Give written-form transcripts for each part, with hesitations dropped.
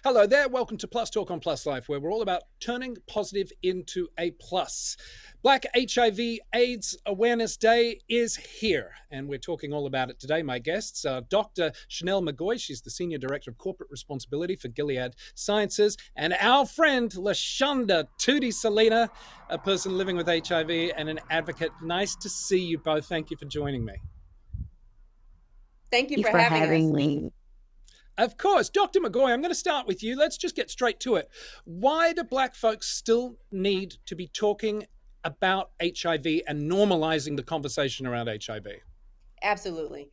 Hello there, welcome to Plus Talk on Plus Life, where we're all about turning positive into a plus. Black HIV AIDS Awareness Day is here, and we're talking all about it today. My guests are Dr. Shanell McGoy, she's the Senior Director of Corporate Responsibility for Gilead Sciences, and our friend Lashanda Salinas, a person living with HIV and an advocate. Nice to see you both. Thank you for joining me. Thank you You for for having us. having me. Of course. Dr. McGoy, I'm going to start with you. Let's just get straight to it. Why do Black folks still need to be talking about HIV and normalizing the conversation around HIV? Absolutely.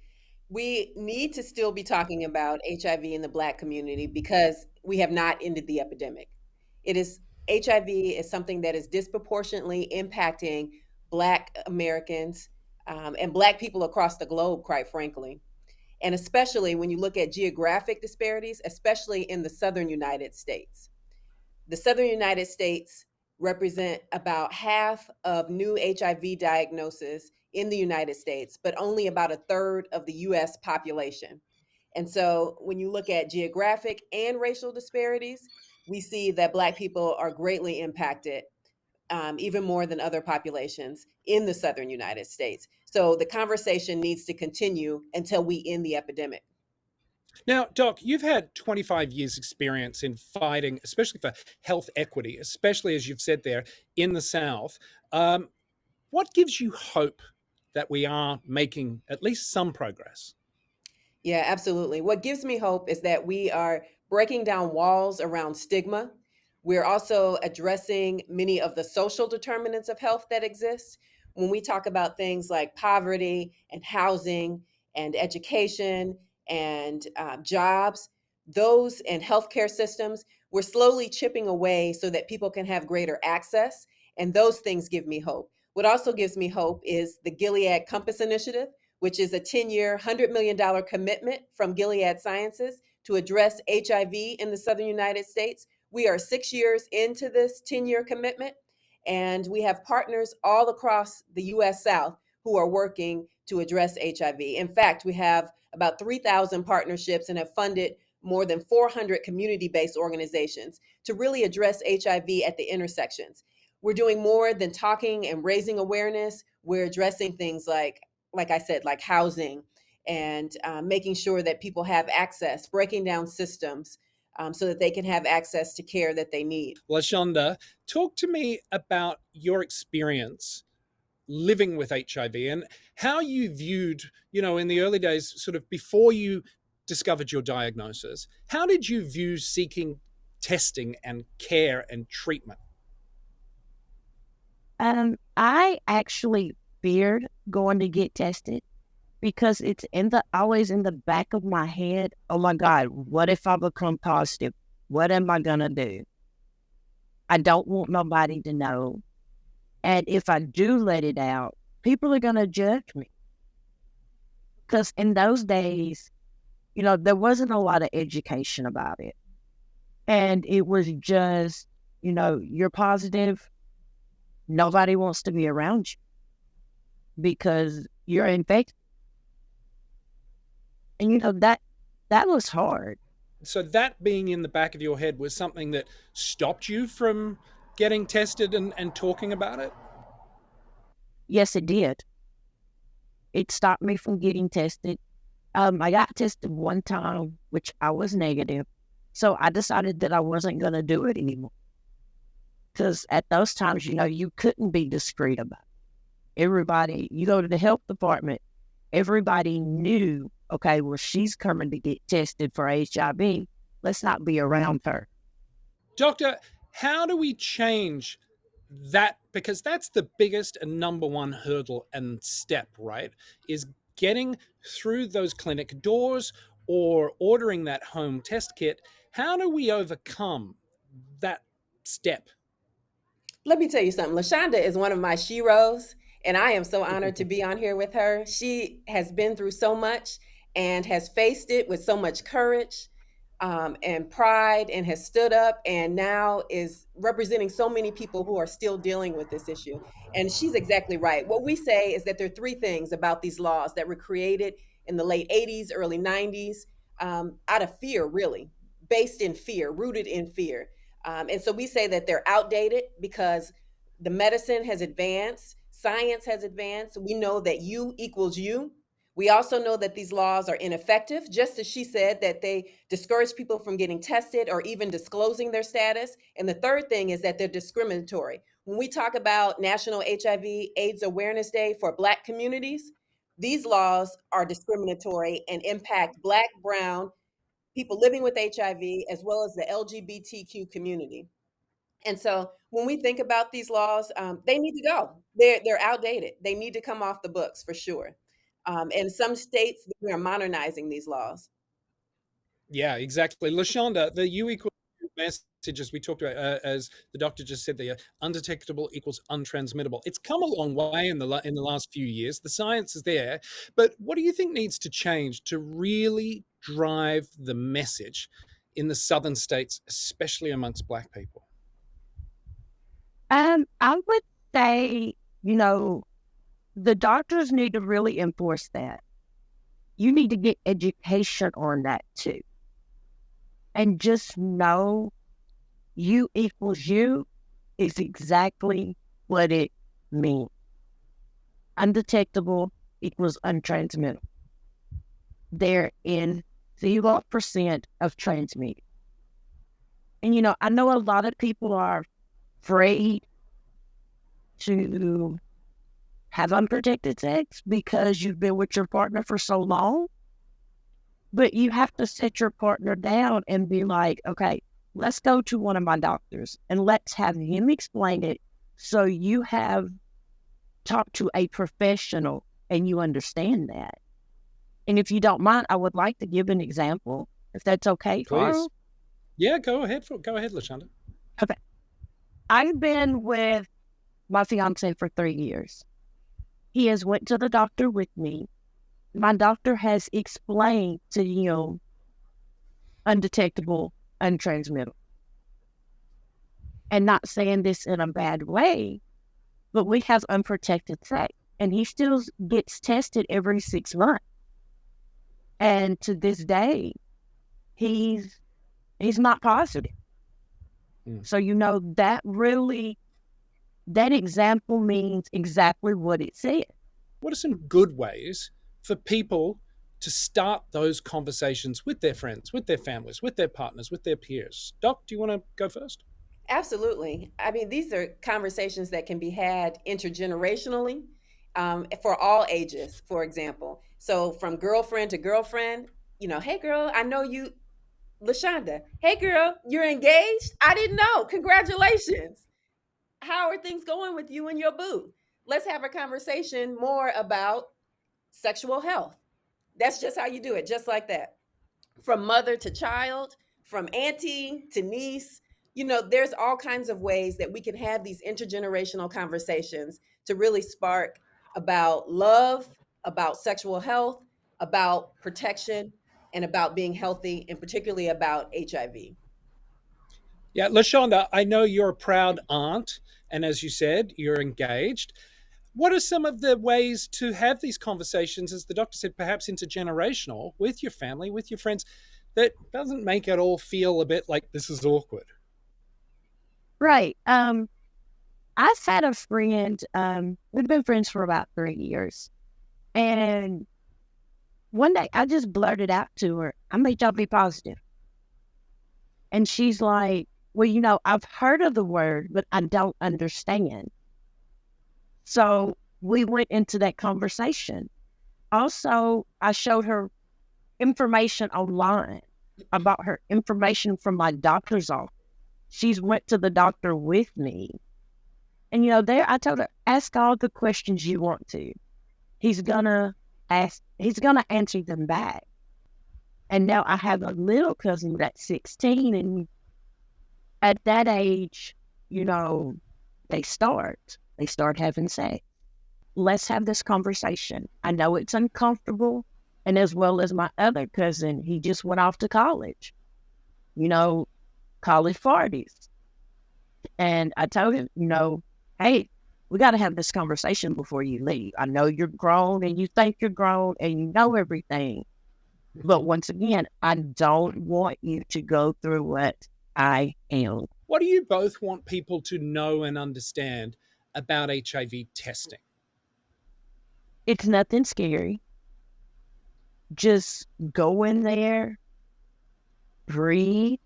We need to still be talking about HIV in the Black community because we have not ended the epidemic. It is HIV is something that is disproportionately impacting Black Americans and Black people across the globe, quite frankly. And especially when you look at geographic disparities, especially in the southern United States. The southern United States represent about half of new HIV diagnoses in the United States, but only about a third of the US population. And so when you look at geographic and racial disparities, we see that Black people are greatly impacted, even more than other populations in the southern United States. So the conversation needs to continue until we end the epidemic. Now, Doc, you've had 25 years experience in fighting, especially for health equity, especially as you've said there in the South. What gives you hope that we are making at least some progress? Yeah, absolutely. What gives me hope is that we are breaking down walls around stigma. We're also addressing many of the social determinants of health that exist. When we talk about things like poverty and housing and education and jobs, those and healthcare systems, we're slowly chipping away so that people can have greater access. And those things give me hope. What also gives me hope is the Gilead Compass Initiative, which is a 10-year, $100 million commitment from Gilead Sciences to address HIV in the southern United States. We are 6 years into this 10-year commitment, and we have partners all across the U.S. South who are working to address HIV. In fact, we have about 3,000 partnerships and have funded more than 400 community-based organizations to really address HIV at the intersections. We're doing more than talking and raising awareness. We're addressing things like I said, like housing and making sure that people have access, breaking down systems so that they can have access to care that they need. Lashanda, talk to me about your experience living with HIV and how you viewed, in the early days, sort of before you discovered your diagnosis, how did you view seeking testing and care and treatment? I actually feared going to get tested because it's always in the back of my head. Oh my God, what if I become positive? What am I gonna do? I don't want nobody to know. And if I do let it out, people are gonna judge me. Because in those days, there wasn't a lot of education about it. And it was just, you're positive, nobody wants to be around you because you're infected. And that was hard. So that being in the back of your head was something that stopped you from getting tested and talking about it? Yes, it did. It stopped me from getting tested. I got tested one time, which I was negative. So I decided that I wasn't going to do it anymore. Because at those times, you couldn't be discreet about it. Everybody, you go to the health department, everybody knew, okay, well, she's coming to get tested for HIV. Let's not be around her. Doctor, how do we change that? Because that's the biggest and number one hurdle and step, right? Is getting through those clinic doors or ordering that home test kit. How do we overcome that step? Let me tell you something. Lashanda is one of my sheroes, and I am so honored to be on here with her. She has been through so much and has faced it with so much courage and pride and has stood up and now is representing so many people who are still dealing with this issue. And she's exactly right. What we say is that there are three things about these laws that were created in the late 80s, early 90s, out of fear, really. based in fear, rooted in fear. And so we say that they're outdated because the medicine has advanced, science has advanced. We know that you equals you. We also know that these laws are ineffective, just as she said, that they discourage people from getting tested or even disclosing their status. And the third thing is that they're discriminatory. When we talk about National HIV/AIDS Awareness Day for Black communities, these laws are discriminatory and impact Black, Brown, people living with HIV, as well as the LGBTQ community. And so when we think about these laws, they need to go. They're outdated. They need to come off the books for sure. In some states, we are modernizing these laws. Yeah, exactly. Lashanda, the U equals U messages we talked about, as the doctor just said, the undetectable equals untransmittable. It's come a long way in the last few years. The science is there, but what do you think needs to change to really drive the message in the southern states, especially amongst Black people? I would say, the doctors need to really enforce that. You need to get education on that too. And just know U equals U is exactly what it means. Undetectable equals untransmittable. They're in 0% of transmitting. And I know a lot of people are afraid to have unprotected sex because you've been with your partner for so long. But you have to sit your partner down and be like, okay, let's go to one of my doctors and let's have him explain it so you have talked to a professional and you understand that. And if you don't mind, I would like to give an example, if that's okay, Carl. Please. Yeah, go ahead, Lashanda. Okay. I've been with my fiance for 3 years. He has went to the doctor with me. My doctor has explained to him undetectable, untransmittable. And not saying this in a bad way, but we have unprotected sex. And he still gets tested every 6 months. And to this day, he's not positive. So, that example means exactly what it said. What are some good ways for people to start those conversations with their friends, with their families, with their partners, with their peers? Doc, do you want to go first? Absolutely. I mean, these are conversations that can be had intergenerationally, for all ages, for example. So from girlfriend to girlfriend, hey girl, I know you, Lashanda. Hey girl, you're engaged? I didn't know. Congratulations. How are things going with you and your boo? Let's have a conversation more about sexual health. That's just how you do it, just like that. From mother to child, from auntie to niece. There's all kinds of ways that we can have these intergenerational conversations to really spark about love, about sexual health, about protection, and about being healthy, and particularly about HIV. Yeah, Lashanda, I know you're a proud aunt, and as you said, you're engaged. What are some of the ways to have these conversations, as the doctor said, perhaps intergenerational, with your family, with your friends, that doesn't make it all feel a bit like this is awkward? Right. I've had a friend, we've been friends for about 3 years. And one day I just blurted out to her, I'm HIV positive. And she's like, well, I've heard of the word, but I don't understand. So we went into that conversation. Also, I showed her information online about her information from my doctor's office. She's went to the doctor with me. And, there I told her, ask all the questions you want to. He's gonna answer them back. And now I have a little cousin that's 16, and at that age, they start having sex. Let's have this conversation. I know it's uncomfortable. And as well as my other cousin, he just went off to college, college parties. And I told him, hey, we got to have this conversation before you leave. I know you're grown and you think you're grown and you know everything, But once again, I don't want you to go through what I am. What do you both want people to know and understand about HIV testing? It's nothing scary. Just go in there, breathe,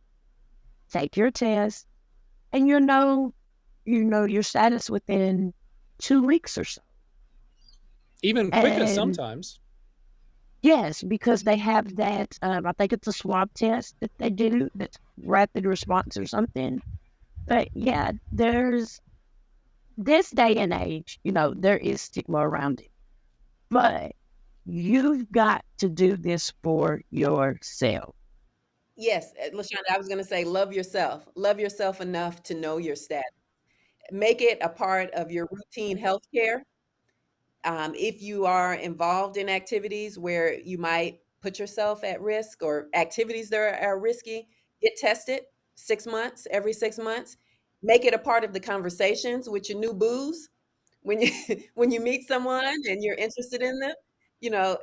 take your test, and your status within 2 weeks or so. Even quicker And sometimes. yes, because they have that, I think it's a swab test that they do, that's rapid response or something. But yeah, there's this day and age, there is stigma around it. But you've got to do this for yourself. Yes, Lashanda, I was going to say, love yourself. Love yourself enough to know your status. Make it a part of your routine health care. If you are involved in activities where you might put yourself at risk or activities that are risky, get tested 6 months, every 6 months. Make it a part of the conversations with your new booze when you when you meet someone and you're interested in them. You know,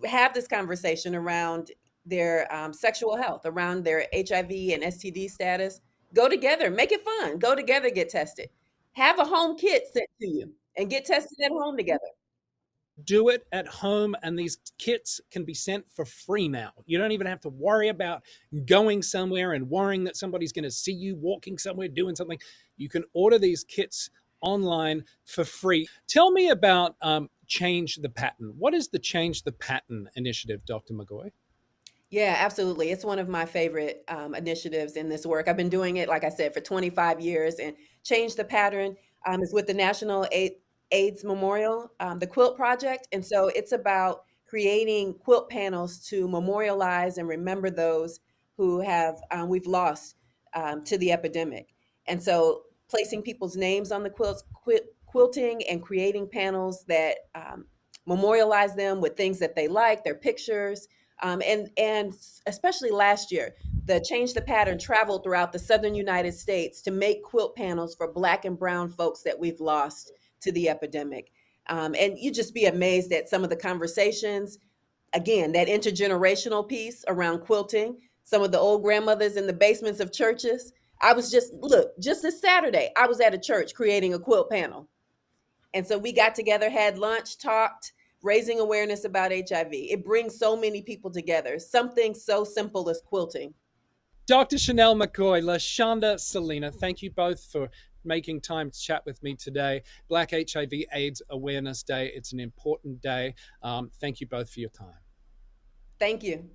have this conversation around their sexual health, around their HIV and STD status. Go together, make it fun. Go together, get tested. Have a home kit sent to you and get tested at home together. Do it at home, and these kits can be sent for free now. You don't even have to worry about going somewhere and worrying that somebody's going to see you walking somewhere doing something. You can order these kits online for free. Tell me about Change the Pattern. What is the Change the Pattern initiative, Dr. McGoy? Yeah, absolutely. It's one of my favorite initiatives in this work. I've been doing it, like I said, for 25 years. And Change the Pattern is with the National AIDS Memorial, the Quilt Project. And so it's about creating quilt panels to memorialize and remember those who have we've lost to the epidemic. And so placing people's names on the quilting and creating panels that memorialize them with things that they like, their pictures, and especially last year, the Change the Pattern traveled throughout the southern United States to make quilt panels for Black and brown folks that we've lost to the epidemic. And you just be amazed at some of the conversations. Again, that intergenerational piece around quilting, some of the old grandmothers in the basements of churches. Just this Saturday, I was at a church creating a quilt panel. And so we got together, had lunch, talked, raising awareness about HIV. It brings so many people together. Something so simple as quilting. Dr. Shanell McGoy, Lashanda, Salinas, thank you both for making time to chat with me today. Black HIV AIDS Awareness Day. It's an important day. Thank you both for your time. Thank you.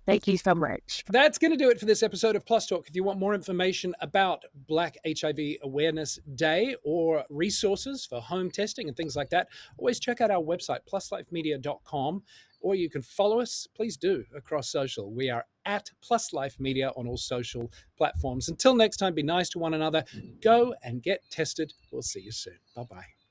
Thank you so much. That's going to do it for this episode of Plus Talk. If you want more information about Black HIV Awareness Day or resources for home testing and things like that, always check out our website, pluslifemedia.com, or you can follow us, please do, across social. We are at Plus Life Media on all social platforms. Until next time, be nice to one another. Go and get tested. We'll see you soon. Bye-bye.